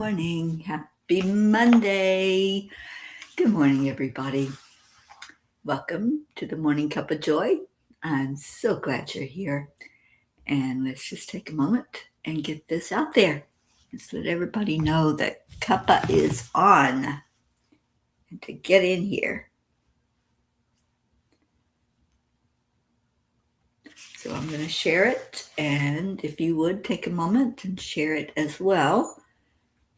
Morning. Happy Monday. Good morning, everybody. Welcome to the Morning Cuppa Joy. I'm so glad you're here. And let's just take a moment and get this out there. Let's let everybody know that Cuppa is on and to get in here. So I'm going to share it. And if you would take a moment and share it as well,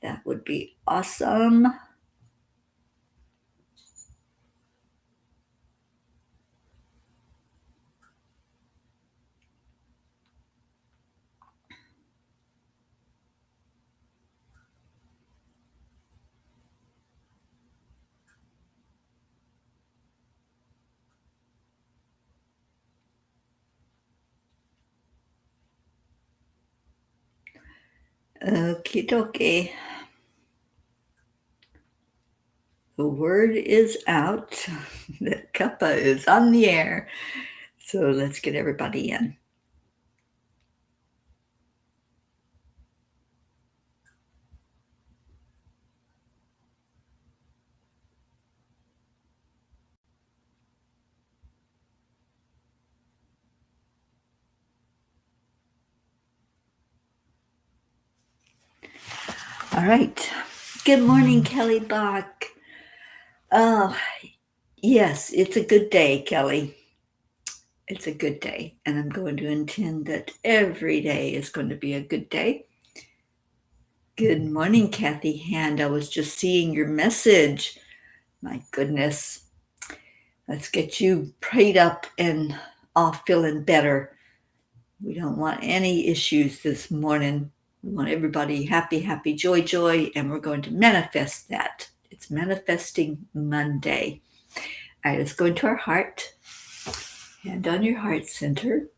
that would be awesome. Okie dokie. The word is out that Cuppa is on the air. So let's get everybody in. All right. Good morning, Kelly Bach. Oh, yes, it's a good day, Kelly. It's a good day. And I'm going to intend that every day is going to be a good day. Good morning, Kathy Hand. I was just seeing your message. My goodness. Let's get you prayed up and off feeling better. We don't want any issues this morning. We want everybody happy, happy, joy, joy, and we're going to manifest that. It's Manifesting Monday. All right, let's go into our heart. Hand on your heart center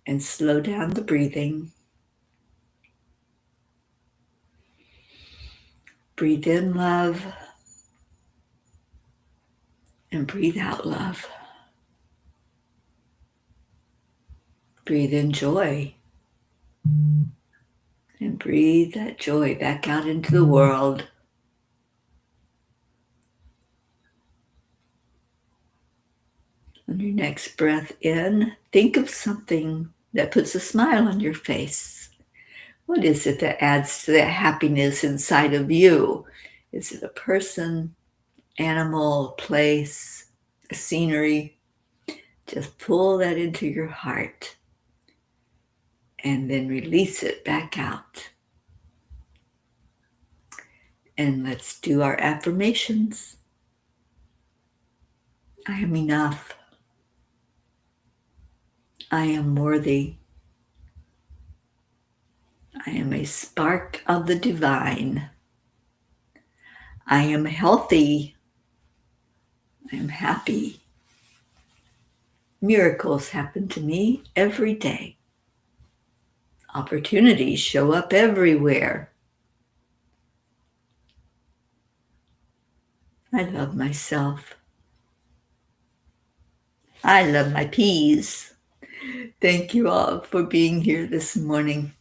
and slow down the breathing. Breathe in love and breathe out love. Breathe in joy and breathe that joy back out into the world. On your next breath in, think of something that puts a smile on your face. What is it that adds to that happiness inside of you? Is it a person, animal, place, a scenery? Just pull that into your heart and then release it back out. And let's do our affirmations. I am enough. I am worthy. I am a spark of the divine. I am healthy. I am happy. Miracles happen to me every day. Opportunities show up everywhere. I love myself. I love my peas. Thank you all for being here this morning.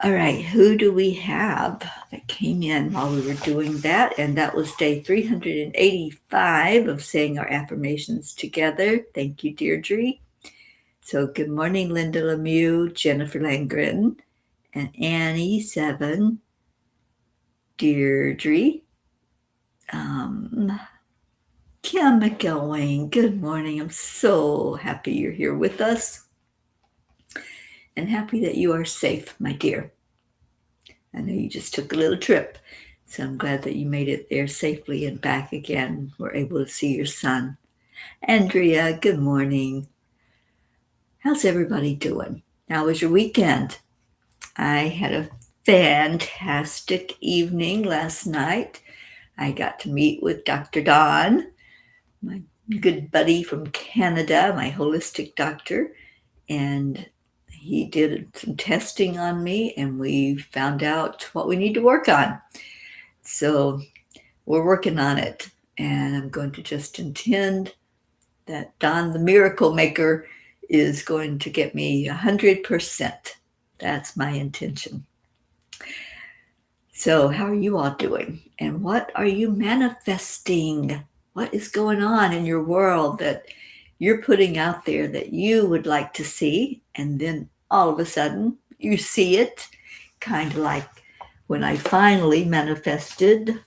All right, who do we have that came in while we were doing that? And that was day 385 of saying our affirmations together. Thank you, Deirdre. So good morning, Linda Lemieux, Jennifer Langren, and Annie 7, Deirdre, Kim McElwain. Good morning. I'm so happy you're here with us and happy that you are safe, my dear. I know you just took a little trip, so I'm glad that you made it there safely and back again. We're able to see your son. Andrea, good morning. How's everybody doing? How was your weekend? I had a fantastic evening last night. I got to meet with Dr. Don, my good buddy from Canada, my holistic doctor, and he did some testing on me and we found out what we need to work on. So we're working on it, and I'm going to just intend that Don the Miracle Maker is going to get me 100%. That's my intention. So, how are you all doing? And what are you manifesting? What is going on in your world that you're putting out there that you would like to see? And then all of a sudden you see it, kind of like when I finally manifested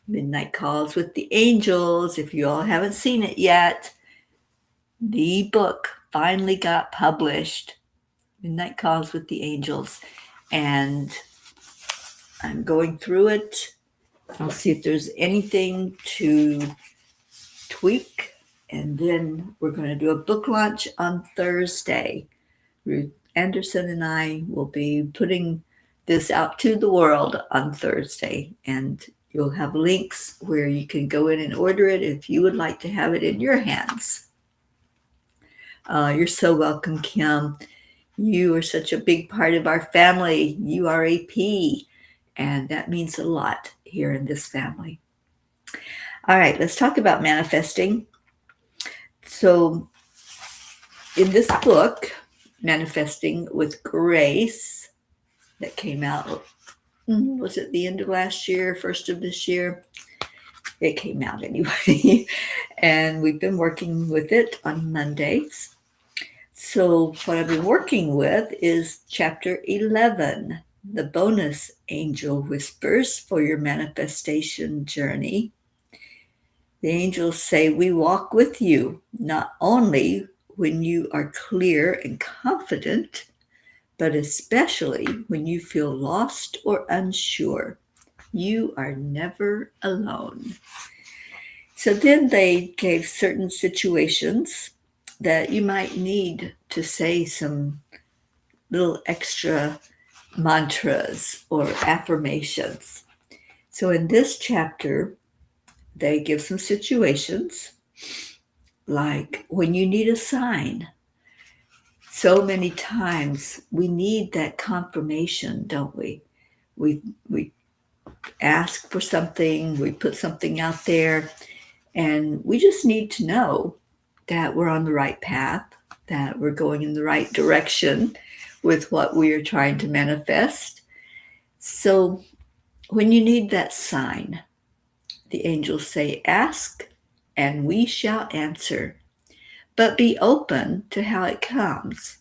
Midnight Calls with the Angels. If you all haven't seen it yet, the book finally got published, Midnight Calls with the Angels. And I'm going through it. I'll see if there's anything to tweak. And then we're going to do a book launch on Thursday. Ruth Anderson and I will be putting this out to the world on Thursday. And you'll have links where you can go in and order it if you would like to have it in your hands. You're so welcome, Kim. You are such a big part of our family. You are a P, and that means a lot here in this family. All right, let's talk about manifesting. So, in this book, Manifesting with Grace, that came out, was it the end of last year, first of this year? It came out anyway. And we've been working with it on Mondays. So, what I've been working with is chapter 11, the bonus angel whispers for your manifestation journey. The angels say, we walk with you, not only when you are clear and confident, but especially when you feel lost or unsure. You are never alone. So then they gave certain situations that you might need to say some little extra mantras or affirmations. So in this chapter, they give some situations like when you need a sign. So many times we need that confirmation, don't we? We ask for something, we put something out there, and we just need to know that we're on the right path, that we're going in the right direction with what we are trying to manifest. So when you need that sign, the angels say, ask and we shall answer, but be open to how it comes.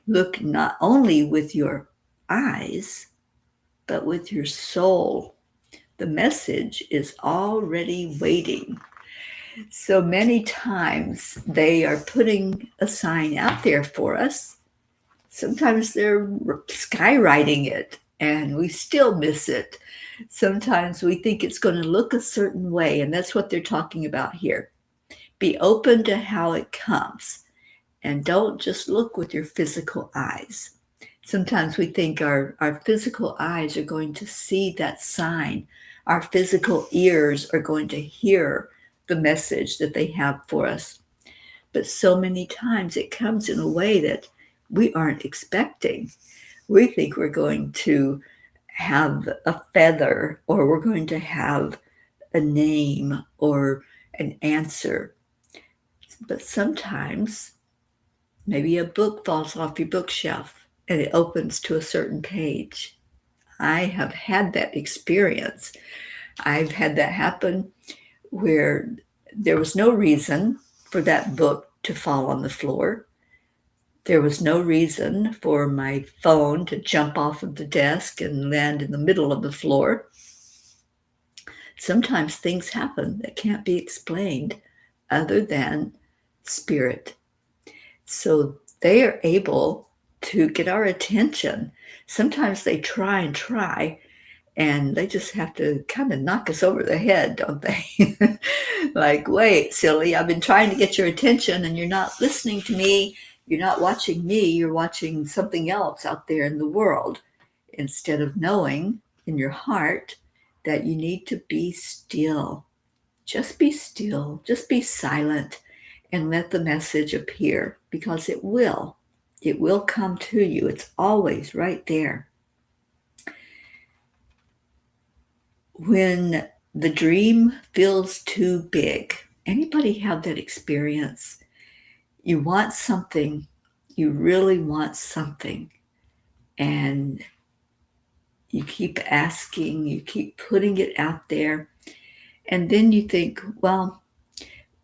Look not only with your eyes, but with your soul. The message is already waiting. So many times they are putting a sign out there for us. Sometimes they're skywriting it and we still miss it. Sometimes we think it's going to look a certain way, and that's what they're talking about here. Be open to how it comes and don't just look with your physical eyes. Sometimes we think our physical eyes are going to see that sign. Our physical ears are going to hear the message that they have for us. But so many times it comes in a way that we aren't expecting. We think we're going to have a feather, or we're going to have a name or an answer. But sometimes maybe a book falls off your bookshelf and it opens to a certain page. I have had that experience. I've had that happen where there was no reason for that book to fall on the floor. There was no reason for my phone to jump off of the desk and land in the middle of the floor. Sometimes things happen that can't be explained other than spirit. So they are able to get our attention. Sometimes they try, and they just have to kind of knock us over the head, don't they? Like, wait, silly, I've been trying to get your attention and you're not listening to me. You're not watching me. You're watching something else out there in the world, instead of knowing in your heart that you need to be still. Just be still. Just be silent and let the message appear, because it will. It will come to you. It's always right there. When the dream feels too big, anybody have that experience? You want something, you really want something, and you keep asking, you keep putting it out there, and then you think, well,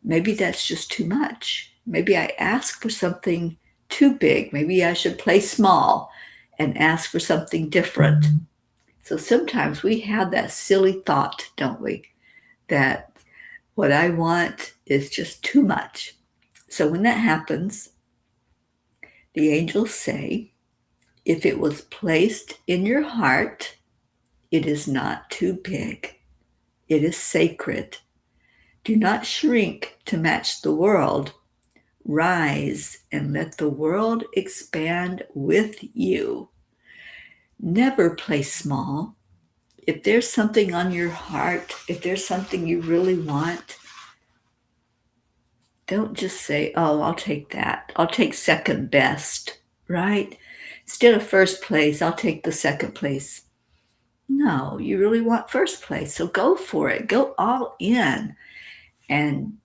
maybe that's just too much. Maybe I ask for something too big. Maybe I should play small and ask for something different. So sometimes we have that silly thought, don't we? That what I want is just too much. So when that happens, the angels say, if it was placed in your heart, it is not too big. It is sacred. Do not shrink to match the world. Rise and let the world expand with you. Never play small. If there's something on your heart, if there's something you really want, don't just say, oh, I'll take that. I'll take second best, right? Instead of first place, I'll take the second place. No, you really want first place. So go for it. Go all in and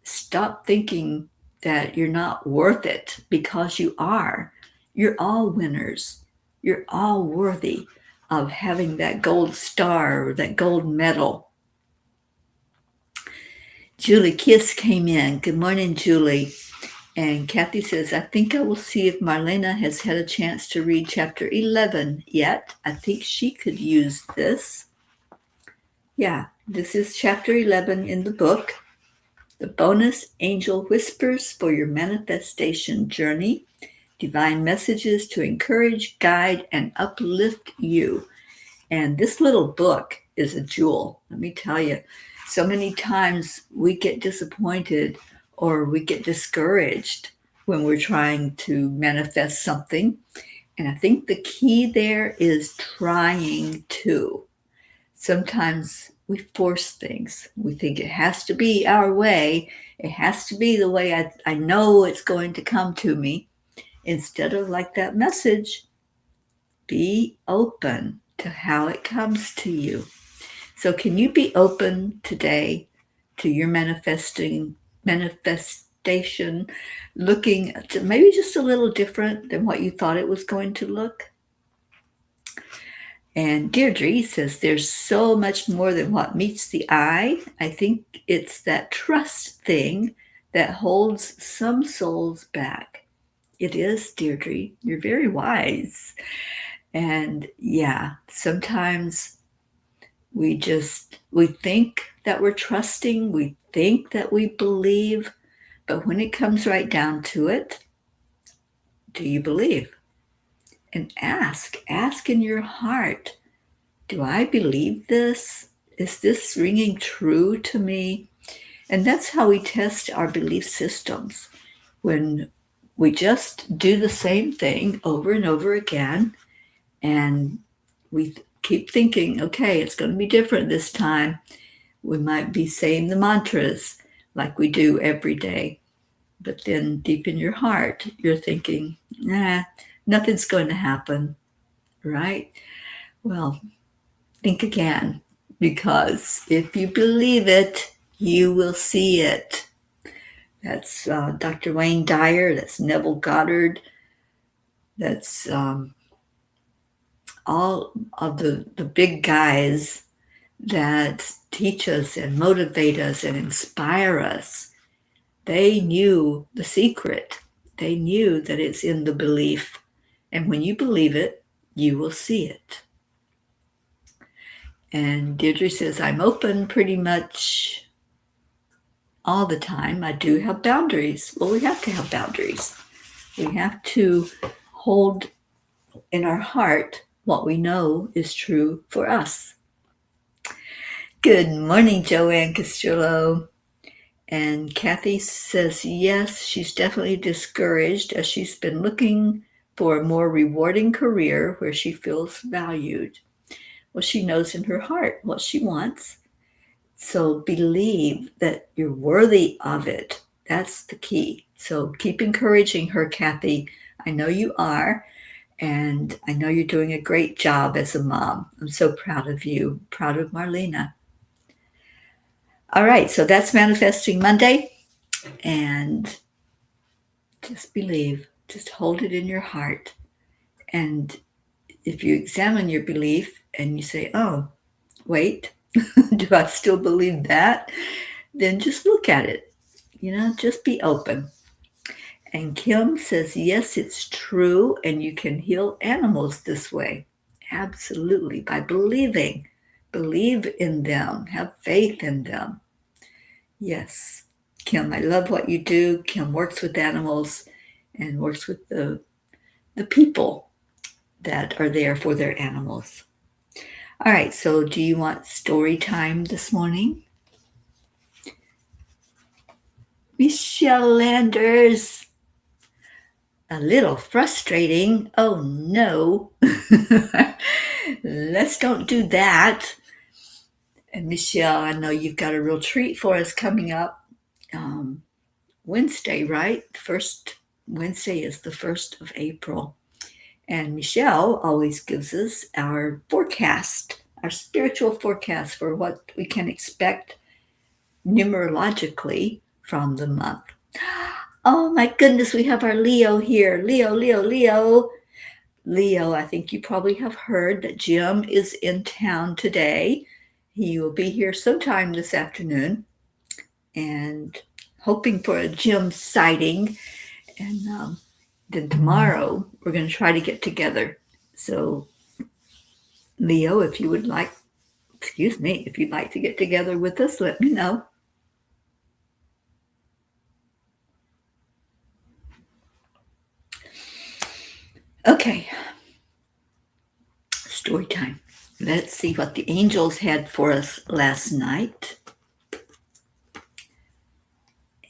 stop thinking that you're not worth it, because you are. You're all winners. You're all worthy of having that gold star or that gold medal. Julie Kiss came in. Good morning, Julie. And Kathy says, I think I will see if Marlena has had a chance to read chapter 11 yet. I think she could use this. Yeah, this is chapter 11 in the book. The bonus angel whispers for your manifestation journey. Divine messages to encourage, guide, and uplift you. And this little book is a jewel. Let me tell you, so many times we get disappointed or we get discouraged when we're trying to manifest something. And I think the key there is trying to. Sometimes we force things. We think it has to be our way. It has to be the way I know it's going to come to me. Instead of like that message, be open to how it comes to you. So can you be open today to your manifestation looking to maybe just a little different than what you thought it was going to look? And Deirdre says there's so much more than what meets the eye. I think it's that trust thing that holds some souls back. It is, Deirdre. You're very wise. And yeah, sometimes we think that we're trusting, we think that we believe, but when it comes right down to it, do you believe? And ask in your heart, do I believe this? Is this ringing true to me? And that's how we test our belief systems. When we just do the same thing over and over again, and we keep thinking, okay, it's going to be different this time. We might be saying the mantras like we do every day. But then deep in your heart, you're thinking, nothing's going to happen, right? Well, think again, because if you believe it, you will see it. That's Dr. Wayne Dyer, that's Neville Goddard, that's all of the big guys that teach us and motivate us and inspire us. They knew the secret. They knew that it's in the belief. And when you believe it, you will see it. And Deirdre says, I'm open pretty much all the time. I do have boundaries. Well, we have to have boundaries. We have to hold in our heart what we know is true for us. Good morning, Joanne Castillo. And Kathy says, yes, she's definitely discouraged as she's been looking for a more rewarding career where she feels valued. Well, she knows in her heart what she wants. So believe that you're worthy of it. That's the key. So keep encouraging her, Kathy. I know you are. And I know you're doing a great job as a mom. I'm so proud of you. Proud of Marlena. All right, so that's Manifesting Monday. And just believe. Just hold it in your heart. And if you examine your belief, and you say, oh, wait, do I still believe that? Then just look at it. Just be open. And Kim says, yes, it's true, and you can heal animals this way. Absolutely, by believing. Believe in them, have faith in them. Yes, Kim, I love what you do. Kim works with animals and works with the people that are there for their animals. All right, so do you want story time this morning? Michelle Landers. A little frustrating. Oh no. Let's don't do that. And Michelle, I know you've got a real treat for us coming up Wednesday, right? First Wednesday is the 1st of April. And Michelle always gives us our forecast, our spiritual forecast for what we can expect numerologically from the month. Oh my goodness, we have our Leo here. Leo, Leo, Leo. Leo, I think you probably have heard that Jim is in town today. He will be here sometime this afternoon, and hoping for a Jim sighting. And then tomorrow we're going to try to get together. So, Leo, if you'd like to get together with us, let me know. Okay, story time. Let's see what the angels had for us last night.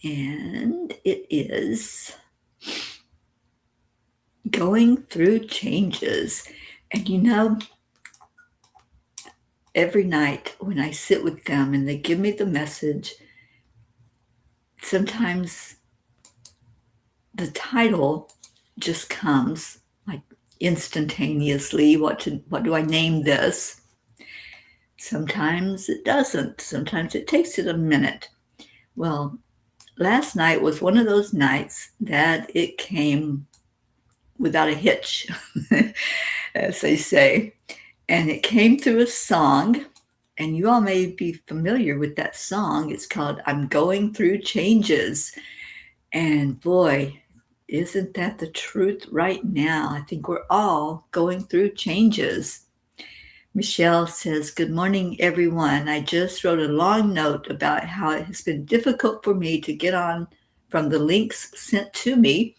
And it is going through changes. And every night when I sit with them and they give me the message, sometimes the title just comes like instantaneously. What do I name this? Sometimes it doesn't. Sometimes it takes it a minute. Well, last night was one of those nights that it came without a hitch, as they say. And it came through a song, and you all may be familiar with that song. It's called I'm Going Through Changes. And boy, isn't that the truth right now? I think we're all going through changes. Michelle says, good morning, everyone. I just wrote a long note about how it has been difficult for me to get on from the links sent to me,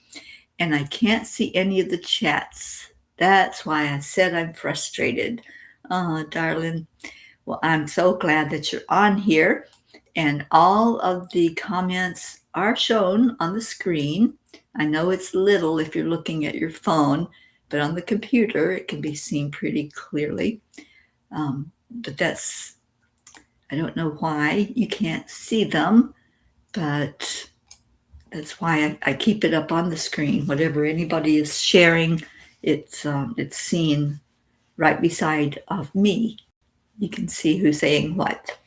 and I can't see any of the chats. That's why I said I'm frustrated. Oh, darling. Well, I'm so glad that you're on here, and all of the comments are shown on the screen. I know it's little if you're looking at your phone, but on the computer it can be seen pretty clearly. But I don't know why you can't see them, but that's why I keep it up on the screen. Whatever anybody is sharing, it's seen right beside of me. You can see who's saying what.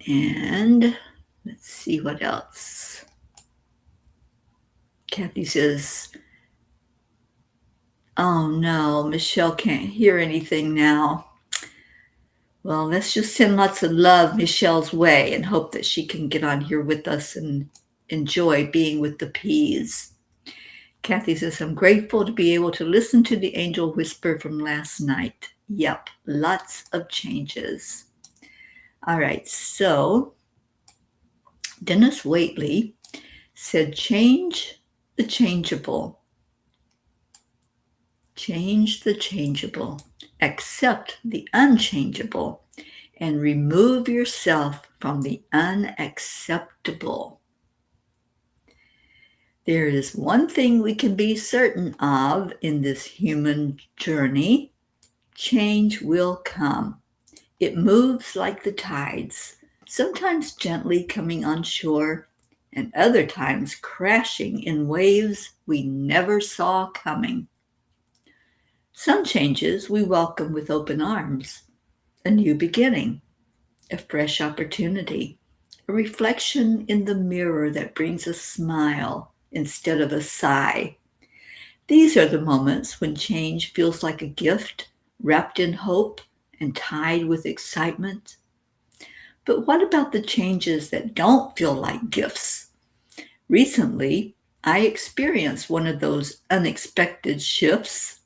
And let's see what else. Kathy says, oh no, Michelle can't hear anything now. Well, let's just send lots of love Michelle's way and hope that she can get on here with us and enjoy being with the peas. Kathy says, I'm grateful to be able to listen to the angel whisper from last night. Yep, lots of changes. All right, so Dennis Waitley said, change the changeable. Change the changeable. Accept the unchangeable and remove yourself from the unacceptable. There is one thing we can be certain of in this human journey. Change will come. It moves like the tides, sometimes gently coming on shore, and other times crashing in waves we never saw coming. Some changes we welcome with open arms. A new beginning, a fresh opportunity, a reflection in the mirror that brings a smile instead of a sigh. These are the moments when change feels like a gift, wrapped in hope and tied with excitement. But what about the changes that don't feel like gifts? Recently, I experienced one of those unexpected shifts.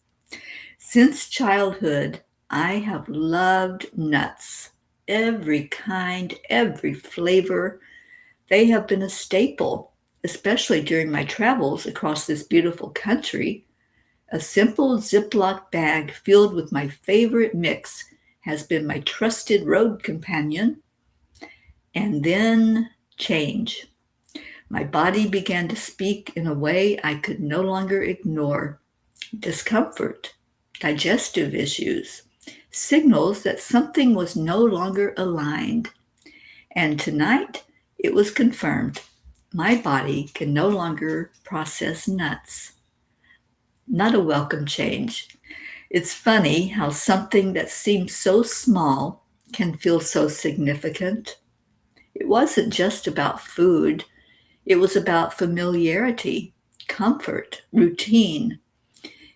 Since childhood, I have loved nuts. Every kind, every flavor. They have been a staple, especially during my travels across this beautiful country. A simple Ziploc bag filled with my favorite mix has been my trusted road companion. And then change. My body began to speak in a way I could no longer ignore. Discomfort, digestive issues, signals that something was no longer aligned. And tonight, it was confirmed. My body can no longer process nuts. Not a welcome change. It's funny how something that seems so small can feel so significant. It wasn't just about food, it was about familiarity, comfort, routine.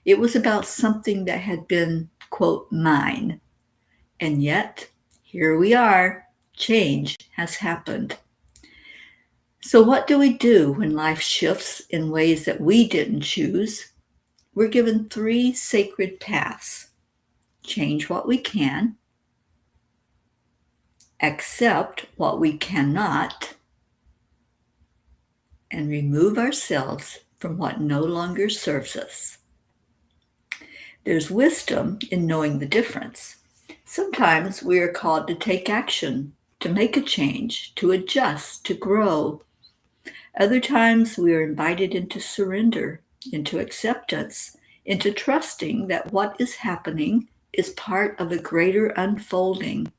It was about something that had been, quote, mine. And yet, here we are. Change has happened. So, what do we do when life shifts in ways that we didn't choose? We're given three sacred paths: change what we can, accept what we cannot, and remove ourselves from what no longer serves us. There's wisdom in knowing the difference. Sometimes we are called to take action, to make a change, to adjust, to grow. Other times we are invited into surrender, into acceptance, into trusting that what is happening is part of a greater unfolding.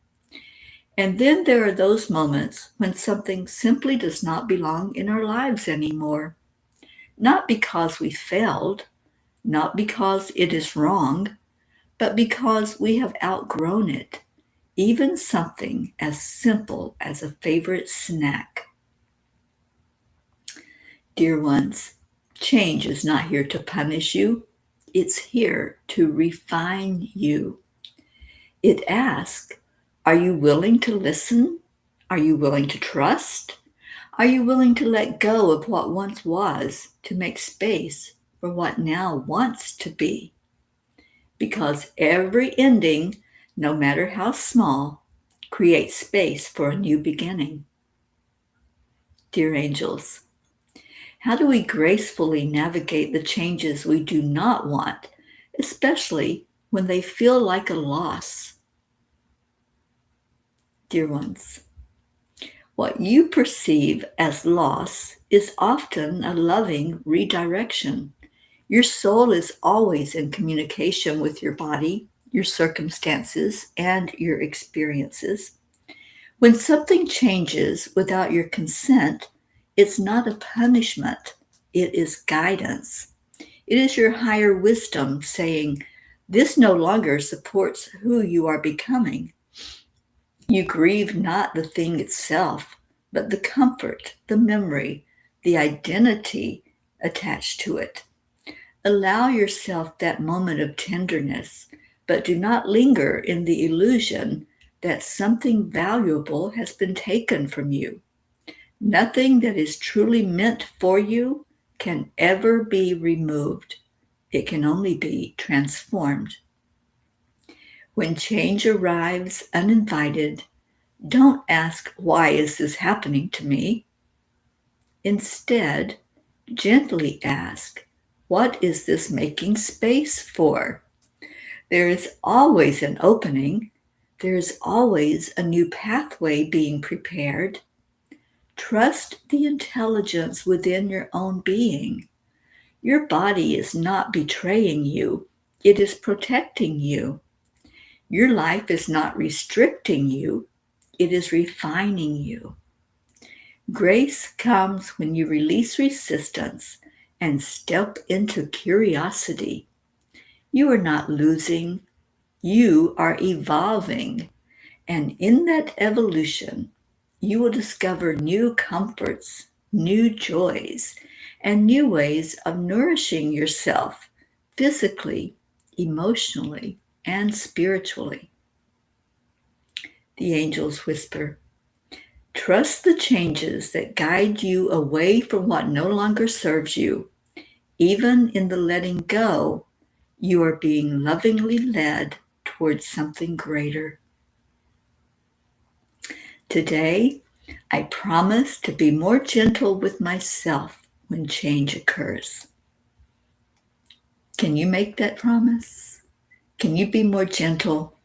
And then there are those moments when something simply does not belong in our lives anymore. Not because we failed, not because it is wrong, but because we have outgrown it. Even something as simple as a favorite snack. Dear ones, change is not here to punish you. It's here to refine you. It asks, are you willing to listen? Are you willing to trust? Are you willing to let go of what once was to make space for what now wants to be? Because every ending, no matter how small, creates space for a new beginning. Dear angels, how do we gracefully navigate the changes we do not want, especially when they feel like a loss? Dear ones, what you perceive as loss is often a loving redirection. Your soul is always in communication with your body, your circumstances, and your experiences. When something changes without your consent, it's not a punishment, it is guidance. It is your higher wisdom saying, this no longer supports who you are becoming. You grieve not the thing itself, but the comfort, the memory, the identity attached to it. Allow yourself that moment of tenderness, but do not linger in the illusion that something valuable has been taken from you. Nothing that is truly meant for you can ever be removed. It can only be transformed. When change arrives uninvited, don't ask, why is this happening to me? Instead, gently ask, what is this making space for? There is always an opening. There is always a new pathway being prepared. Trust the intelligence within your own being. Your body is not betraying you. It is protecting you. Your life is not restricting you. It is refining you. Grace comes when you release resistance and step into curiosity. You are not losing, you are evolving. And in that evolution, you will discover new comforts, new joys, and new ways of nourishing yourself physically, emotionally, and spiritually. The angels whisper, trust the changes that guide you away from what no longer serves you. Even in the letting go, you are being lovingly led towards something greater. Today, I promise to be more gentle with myself when change occurs. Can you make that promise? Can you be more gentle?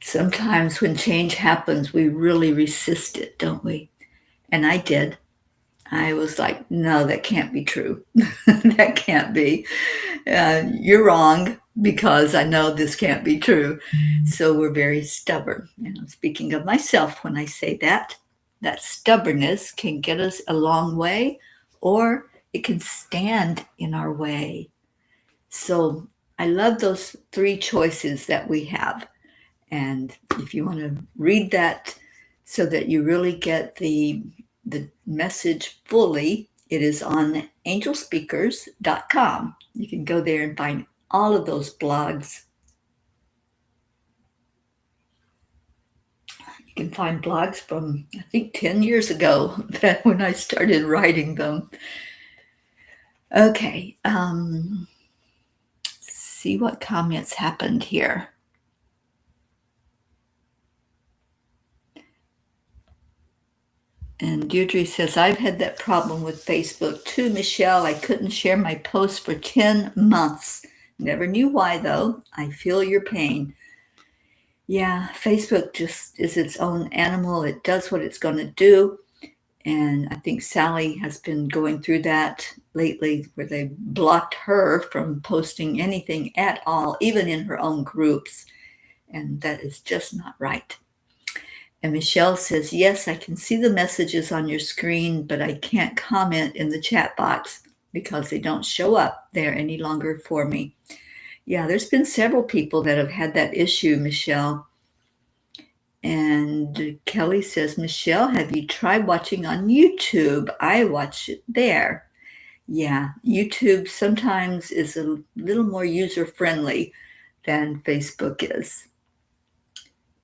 Sometimes when change happens, we really resist it, don't we? And I did. I was like, no, that can't be true. That can't be. You're wrong because I know this can't be true. So we're very stubborn. And I'm speaking of myself when I say that. That stubbornness can get us a long way or it can stand in our way. So I love those three choices that we have. And if you want to read that so that you really get the message fully, it is on angelspeakers.com. You can go there and find all of those blogs. You can find blogs from, I think, 10 years ago, that when I started writing them. Okay, see what comments happened here. And Deirdre says, I've had that problem with Facebook too, Michelle. I couldn't share my posts for 10 months. Never knew why, though. I feel your pain. Yeah, Facebook just is its own animal. It does what it's going to do. And I think Sally has been going through that lately where they blocked her from posting anything at all, even in her own groups. And that is just not right. And Michelle says, yes, I can see the messages on your screen, but I can't comment in the chat box because they don't show up there any longer for me. Yeah, there's been several people that have had that issue, Michelle. And Kelly says, Michelle, have you tried watching on YouTube? I watch it there. Yeah, YouTube sometimes is a little more user-friendly than Facebook is.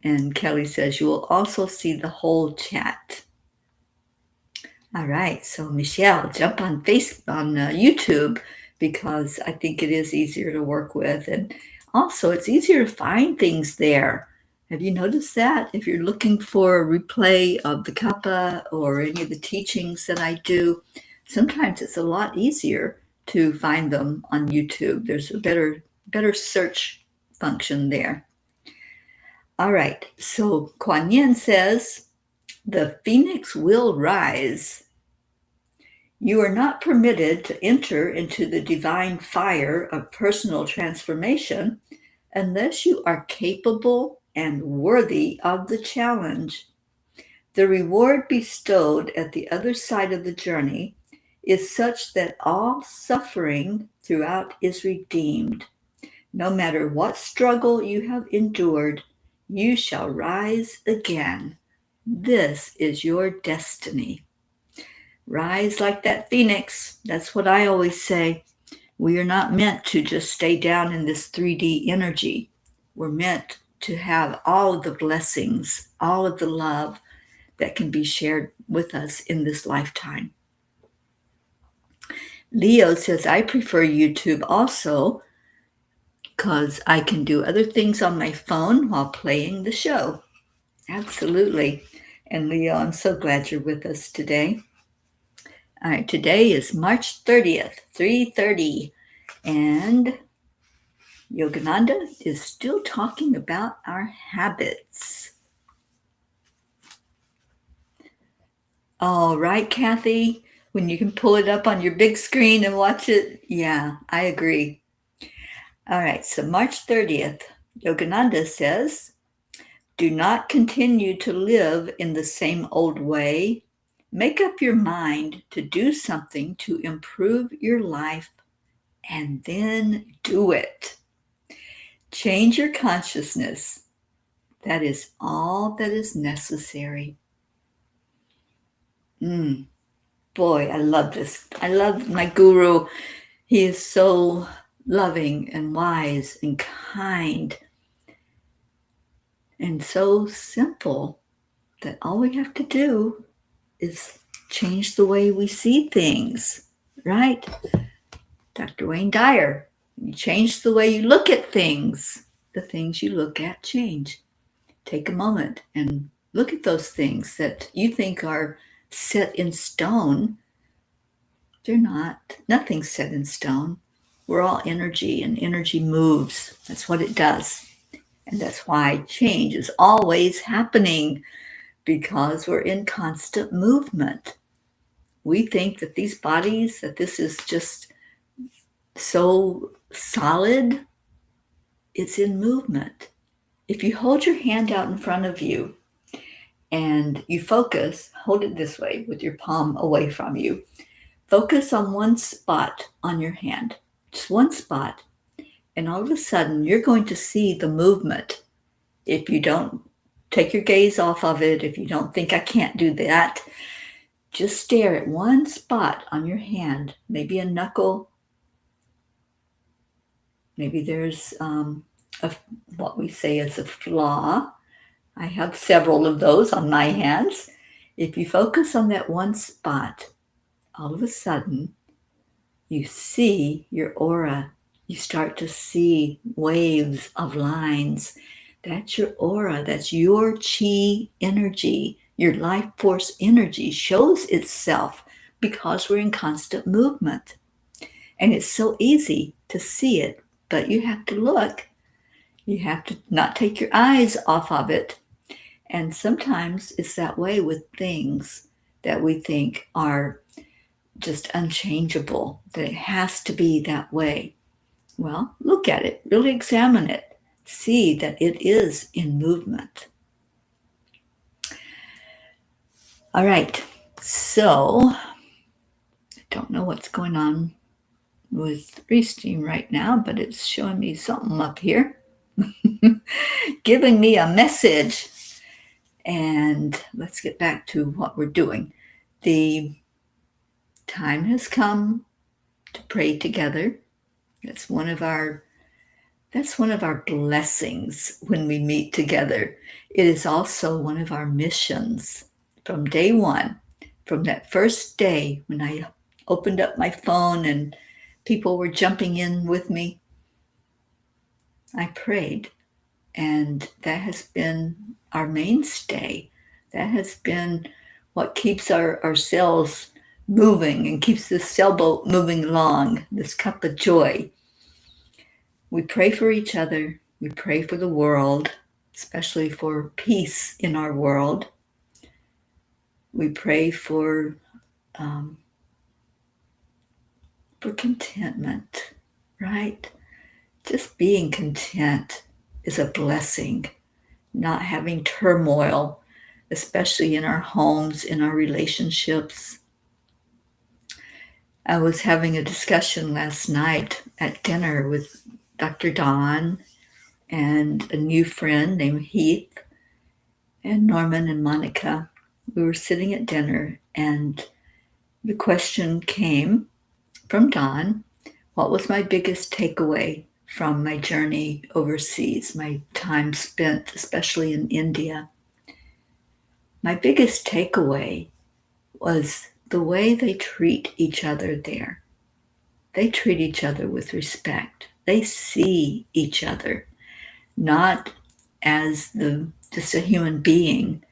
And Kelly says, you will also see the whole chat. All right, so Michelle, jump on YouTube because I think it is easier to work with. And also, it's easier to find things there. Have you noticed that? If you're looking for a replay of the Cuppa or any of the teachings that I do, sometimes it's a lot easier to find them on YouTube. There's a better search function there. All right, so Kuan Yin says, the phoenix will rise. You are not permitted to enter into the divine fire of personal transformation unless you are capable and worthy of the challenge. The reward bestowed at the other side of the journey is such that all suffering throughout is redeemed. No matter what struggle you have endured, you shall rise again. This is your destiny. Rise like that phoenix. That's what I always say. We are not meant to just stay down in this 3D energy. We're meant to have all of the blessings, all of the love that can be shared with us in this lifetime. Leo says, I prefer YouTube also because I can do other things on my phone while playing the show. Absolutely. And Leo, I'm so glad you're with us today. All right, today is March 30th, 3:30, and Yogananda is still talking about our habits. All right, Kathy, when you can pull it up on your big screen and watch it. Yeah, I agree. All right, so March 30th, Yogananda says, do not continue to live in the same old way. Make up your mind to do something to improve your life and then do it. Change your consciousness. That is all that is necessary. Boy, I love this. I love my guru. He is so loving and wise and kind and so simple that all we have to do is change the way we see things, right? Dr. Wayne Dyer, you change the way you look at things. The things you look at change. Take a moment and look at those things that you think are set in stone. They're not. Nothing's set in stone. We're all energy, and energy moves. That's what it does. And that's why change is always happening, because we're in constant movement. We think that these bodies, that this is just so solid. It's in movement. If you hold your hand out in front of you and you focus, hold it this way with your palm away from you. Focus on one spot on your hand, just one spot, and all of a sudden you're going to see the movement. If you don't take your gaze off of it, if you don't think I can't do that, just stare at one spot on your hand, maybe a knuckle, maybe there's what we say is a flaw. I have several of those on my hands. If you focus on that one spot, all of a sudden you see your aura. You start to see waves of lines. That's your aura. That's your chi energy. Your life force energy shows itself because we're in constant movement. And it's so easy to see it, but you have to look. You have to not take your eyes off of it. And sometimes it's that way with things that we think are just unchangeable, that it has to be that way. Well, look at it, really examine it, see that it is in movement. All right, so I don't know what's going on with Restream right now, but it's showing me something up here, giving me a message. And let's get back to what we're doing. The time has come to pray together. That's one of our blessings when we meet together. It is also one of our missions from day one, from that first day when I opened up my phone and people were jumping in with me. I prayed, and that has been our mainstay. That has been what keeps our cells moving and keeps the sailboat moving along, this cup of joy. We pray for each other. We pray for the world, especially for peace in our world. We pray for contentment, right? Just being content is a blessing. Not having turmoil, especially in our homes, in our relationships. I was having a discussion last night at dinner with Dr. Don and a new friend named Heath and Norman and Monica. We were sitting at dinner, and the question came from Don, what was my biggest takeaway from my journey overseas, my time spent especially in India? My biggest takeaway was the way they treat each other there. They treat each other with respect. They see each other, not as just a human being,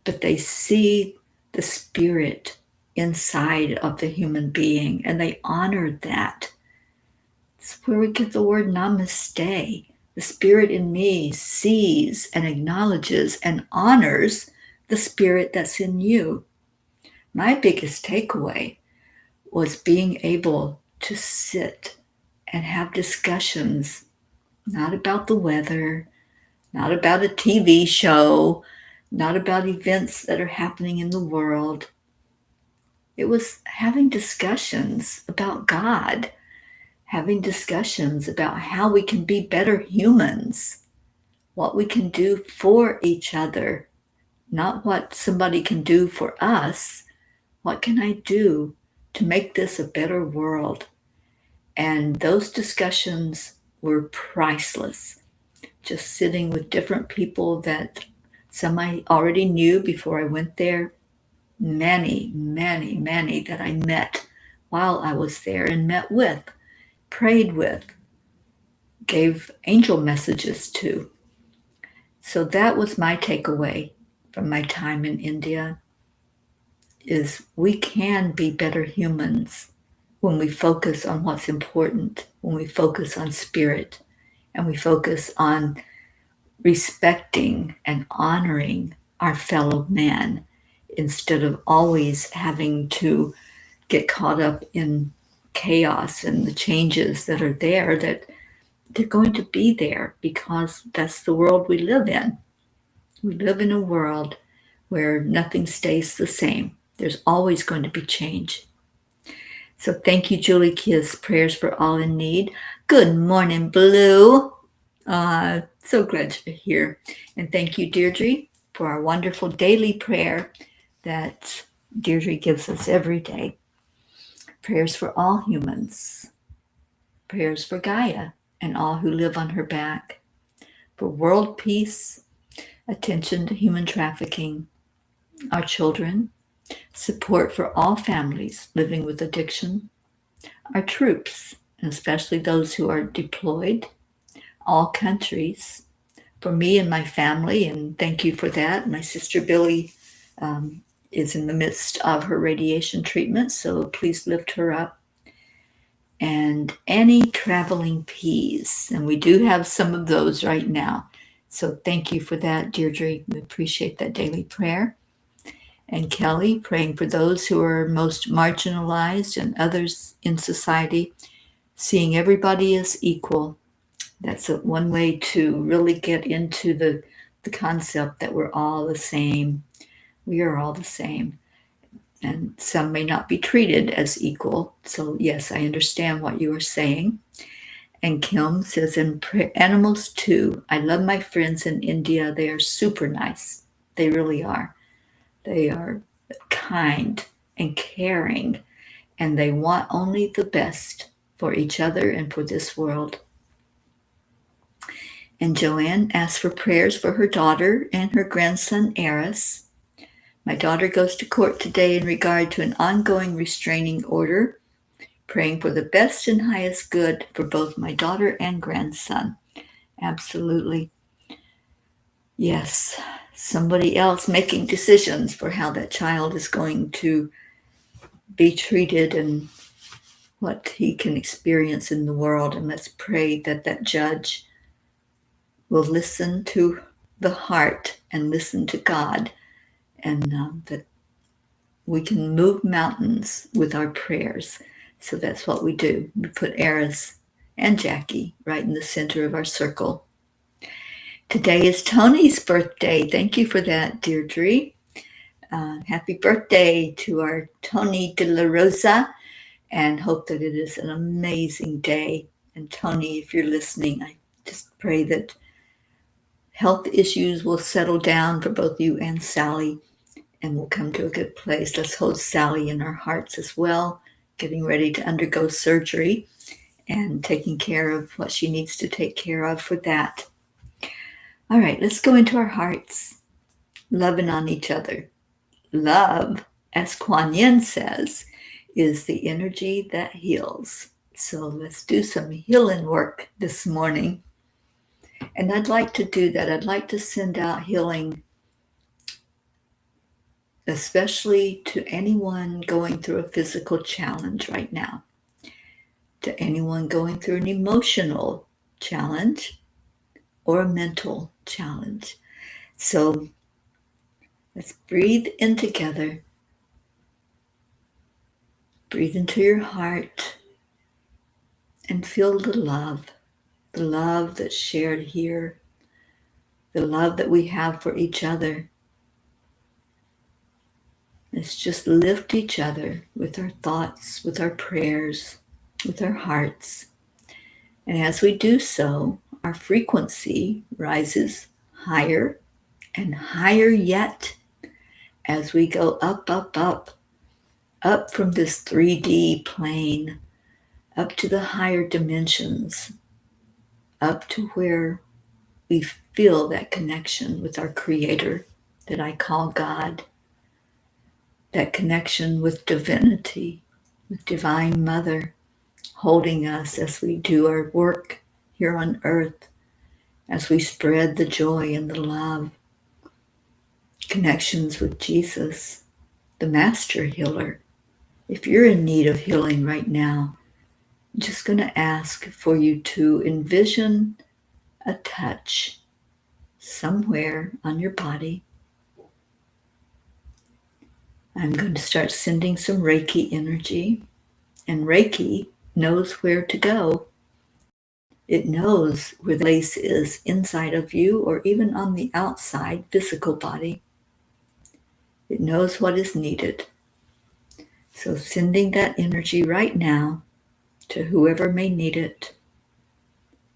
but they see the spirit inside of the human being, and they honor that. It's where we get the word namaste. The spirit in me sees and acknowledges and honors the spirit that's in you. My biggest takeaway was being able to sit and have discussions, not about the weather, not about a TV show, not about events that are happening in the world. It was having discussions about God, having discussions about how we can be better humans, what we can do for each other, not what somebody can do for us. What can I do to make this a better world? And those discussions were priceless. Just sitting with different people that some I already knew before I went there, many, many, many that I met while I was there and met with, prayed with, gave angel messages to. So that was my takeaway from my time in India, is we can be better humans when we focus on what's important, when we focus on spirit, and we focus on respecting and honoring our fellow man instead of always having to get caught up in chaos and the changes that are there, that they're going to be there because that's the world we live in. We live in a world where nothing stays the same. There's always going to be change. So thank you, Julie Kiss. Prayers for all in need. Good morning, Blue. So glad you're here. And thank you, Deirdre, for our wonderful daily prayer that Deirdre gives us every day. Prayers for all humans. Prayers for Gaia and all who live on her back. For world peace, attention to human trafficking, our children, support for all families living with addiction, our troops, and especially those who are deployed, all countries, for me and my family, and thank you for that. My sister Billy is in the midst of her radiation treatment, so please lift her up. And any traveling peas, and we do have some of those right now. So thank you for that, Deirdre. We appreciate that daily prayer. And Kelly, praying for those who are most marginalized and others in society, seeing everybody as equal. That's one way to really get into the concept that we're all the same. We are all the same. And some may not be treated as equal. So yes, I understand what you are saying. And Kim says, in animals too, I love my friends in India. They are super nice. They really are. They are kind and caring, and they want only the best for each other and for this world. And Joanne asks for prayers for her daughter and her grandson, Eris. My daughter goes to court today in regard to an ongoing restraining order, praying for the best and highest good for both my daughter and grandson. Absolutely. Yes, somebody else making decisions for how that child is going to be treated and what he can experience in the world. And let's pray that that judge will listen to the heart and listen to God, and that we can move mountains with our prayers. So that's what we do. We put Eris and Jackie right in the center of our circle. Today is Tony's birthday. Thank you for that, Deirdre. Happy birthday to our Tony de la Rosa, and hope that it is an amazing day. And Tony, if you're listening, I just pray that health issues will settle down for both you and Sally, and we'll come to a good place. Let's hold Sally in our hearts as well, getting ready to undergo surgery and taking care of what she needs to take care of for that. All right, let's go into our hearts, loving on each other. Love, as Kuan Yin says, is the energy that heals. So let's do some healing work this morning. And I'd like to do that. I'd like to send out healing, especially to anyone going through a physical challenge right now, to anyone going through an emotional challenge or a mental challenge. So let's breathe in together. Breathe into your heart and feel the love that's shared here, the love that we have for each other. Let's just lift each other with our thoughts, with our prayers, with our hearts. And as we do so, our frequency rises higher and higher yet as we go up, up, up, up from this 3D plane, up to the higher dimensions, up to where we feel that connection with our Creator that I call God, that connection with divinity, with Divine Mother, holding us as we do our work here on earth, as we spread the joy and the love, connections with Jesus, the Master Healer. If you're in need of healing right now, I'm just going to ask for you to envision a touch somewhere on your body. I'm going to start sending some Reiki energy, and Reiki knows where to go. It knows where the place is inside of you or even on the outside physical body. It knows what is needed. So sending that energy right now to whoever may need it.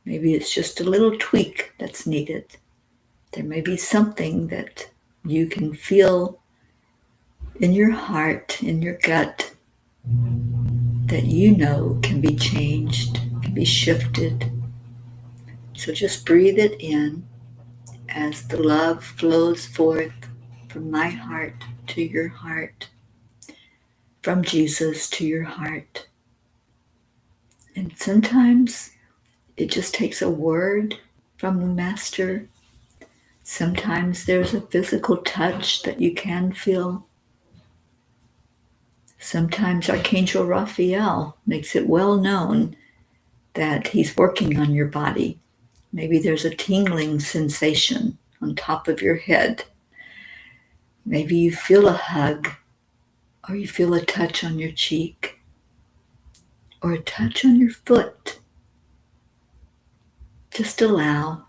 Maybe it's just a little tweak that's needed. There may be something that you can feel in your heart, in your gut, that you know can be changed, can be shifted. So just breathe it in as the love flows forth from my heart to your heart, from Jesus to your heart. And sometimes it just takes a word from the Master. Sometimes there's a physical touch that you can feel. Sometimes Archangel Raphael makes it well known that he's working on your body. Maybe there's a tingling sensation on top of your head. Maybe you feel a hug, or you feel a touch on your cheek, or a touch on your foot. Just allow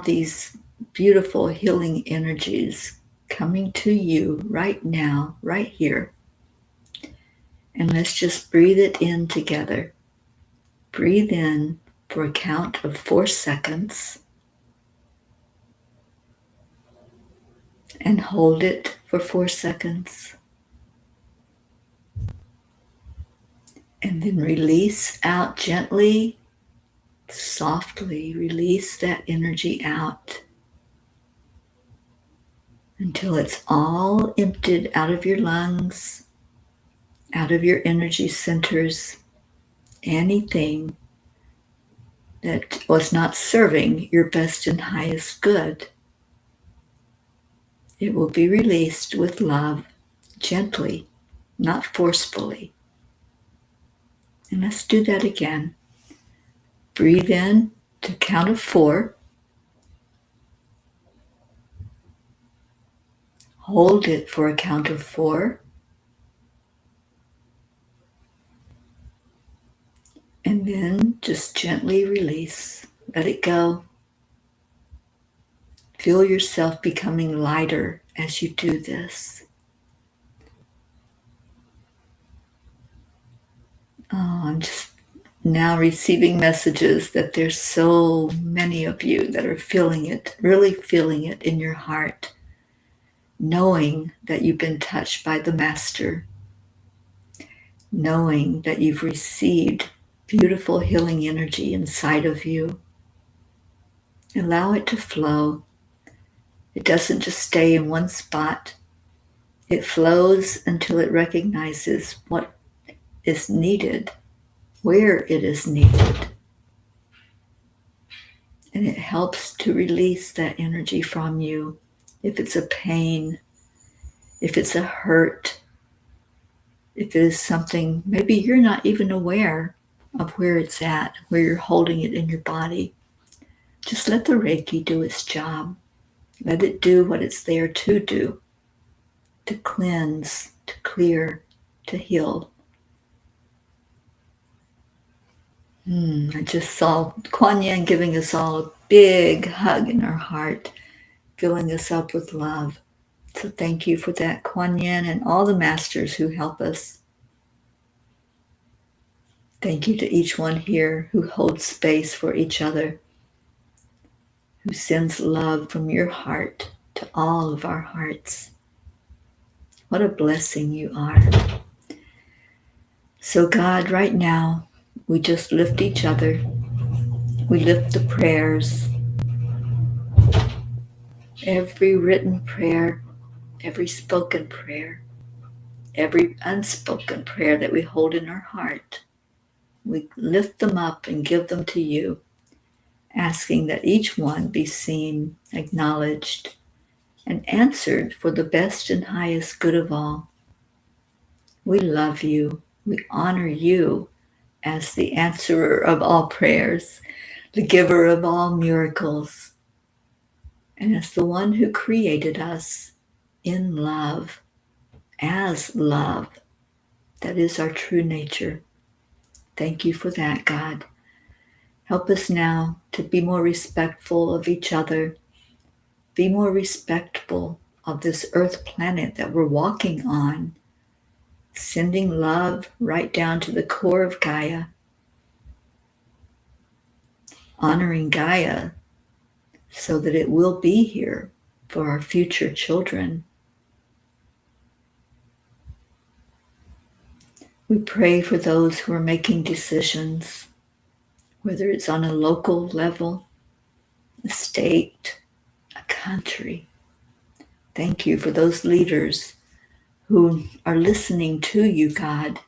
these beautiful healing energies coming to you right now, right here. And let's just breathe it in together. Breathe in for a count of 4 seconds and hold it for 4 seconds. And then release out gently, softly. Release that energy out until it's all emptied out of your lungs, out of your energy centers. Anything that was not serving your best and highest good, it will be released with love, gently, not forcefully. And let's do that again. Breathe in to count of 4. Hold it for a count of 4. And then just gently release. Let it go. Feel yourself becoming lighter as you do this. Oh, I'm just now receiving messages that there's so many of you that are feeling it, really feeling it in your heart, knowing that you've been touched by the Master, knowing that you've received beautiful healing energy inside of you. Allow it to flow. It doesn't just stay in one spot. It flows until it recognizes what is needed, where it is needed. And it helps to release that energy from you. If it's a pain, if it's a hurt, if it is something, maybe you're not even aware of where it's at, where you're holding it in your body. Just let the Reiki do its job. Let it do what it's there to do, to cleanse, to clear, to heal. I just saw Kuan Yin giving us all a big hug in our heart, filling us up with love. So thank you for that, Kuan Yin, and all the masters who help us. Thank you to each one here who holds space for each other, who sends love from your heart to all of our hearts. What a blessing you are. So God, right now, we just lift each other. We lift the prayers, every written prayer, every spoken prayer, every unspoken prayer that we hold in our heart. We lift them up and give them to you, asking that each one be seen, acknowledged, and answered for the best and highest good of all. We love you. We honor you as the answerer of all prayers, the giver of all miracles, and as the one who created us in love, as love. That is our true nature. Thank you for that, God. Help us now to be more respectful of each other, be more respectful of this earth planet that we're walking on, sending love right down to the core of Gaia, honoring Gaia so that it will be here for our future children. We pray for those who are making decisions, whether it's on a local level, a state, a country. Thank you for those leaders who are listening to you, God,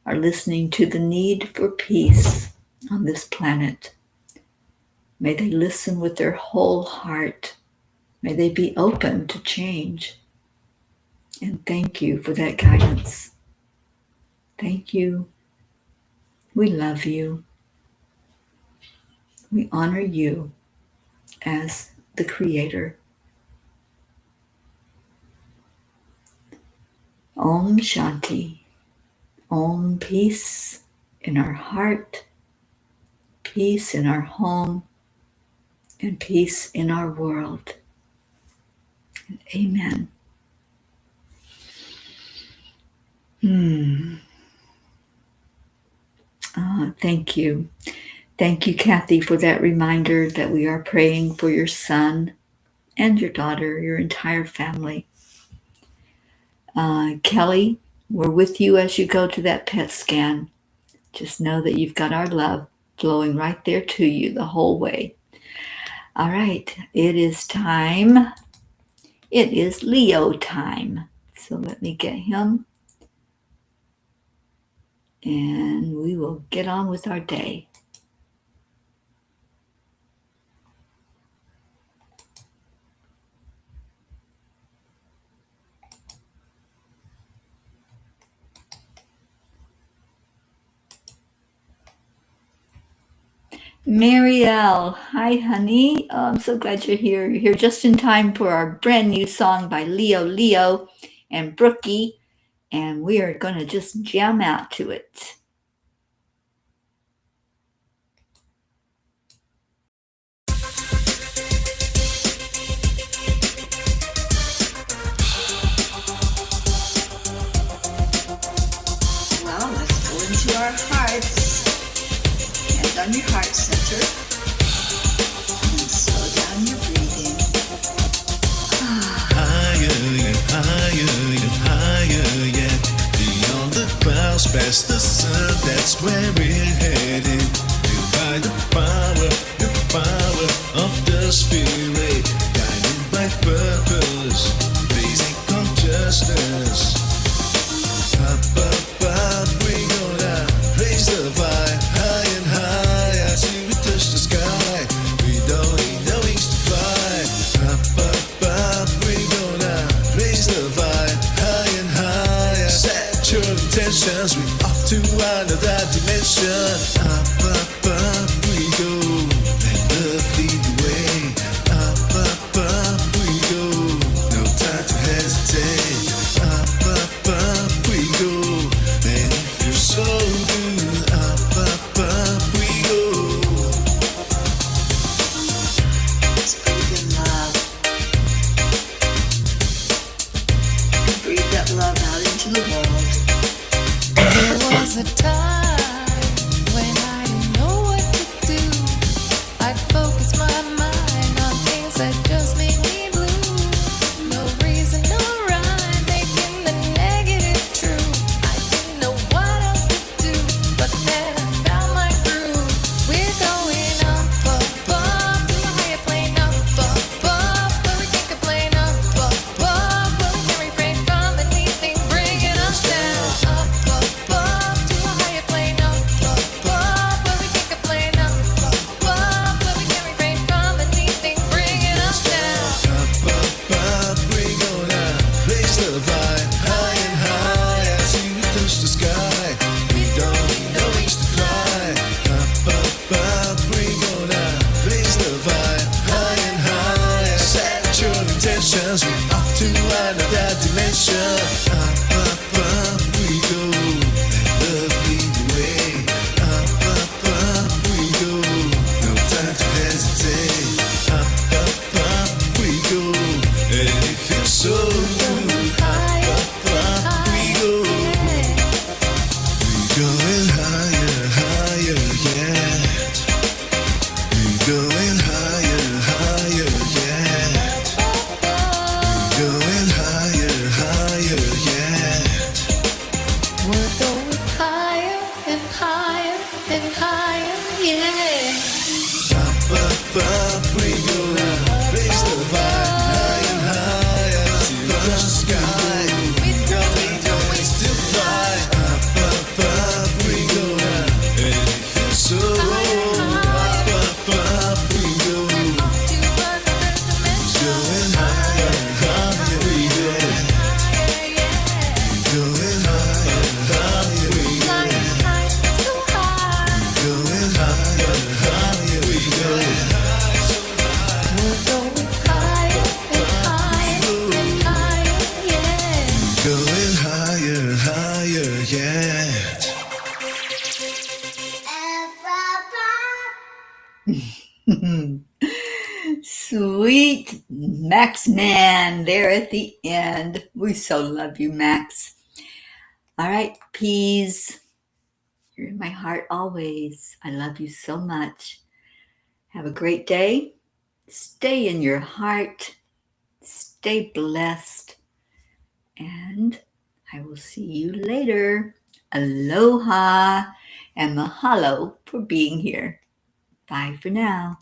are listening to the need for peace on this planet. May they listen with their whole heart. May they be open to change. And thank you for that guidance. Thank you. We love you. We honor you as the Creator. Om Shanti. Om, peace in our heart, peace in our home, and peace in our world. Amen. Thank you. Thank you, Kathy, for that reminder that we are praying for your son and your daughter, your entire family. Kelly, we're with you as you go to that PET scan. Just know that you've got our love flowing right there to you the whole way. All right, it is time. It is Leo time. So let me get him. And we will get on with our day. Marielle, hi honey. Oh, I'm so glad you're here. You're here just in time for our brand new song by Leo and Brookie. And we are going to just jam out to it. Well, let's go into our hearts. Hand on your heart center. And slow down your breathing. Higher and higher and higher yet. Beyond the clouds, past the sun, that's where we're headed. By the power of the Spirit, guided by purpose, basic consciousness. Up, up, up, we gonna raise the fire, high and higher, till we touch the sky. We don't need no wings to fly. Up, up, up, we gonna raise the fire, high and higher. Set your intentions, we off to another dimension. Up, we go, let love lead the way. Up, we go, no time to hesitate. Up, we go, and if you're so good. Up, we go. Let's breathe in love. Breathe that love out into the world. There was a time when I Up, up, up we go. Love lead the way. Up we go. No time to hesitate. Up we go. And it feels so good. Up we go. We're going higher, higher, yeah. We're going higher, higher, yeah. We're going higher, higher, yeah. We're going higher and higher and higher, yeah. Up we go. Raise the vibe higher, higher to the sky. We still fly. Up we go. And it feels so good. Up we go. Off to another dimension. Going higher, higher we go. Higher, yeah. Going higher, higher we go. Flying high, so high. Going higher, higher we go. We're going higher and higher and higher, yeah. Going higher, higher, yeah. Sweet Max Man there at the end. We so love you, Max. All right, peas. You're in my heart always. I love you so much. Have a great day. Stay in your heart. Stay blessed. And I will see you later. Aloha and mahalo for being here. Bye for now.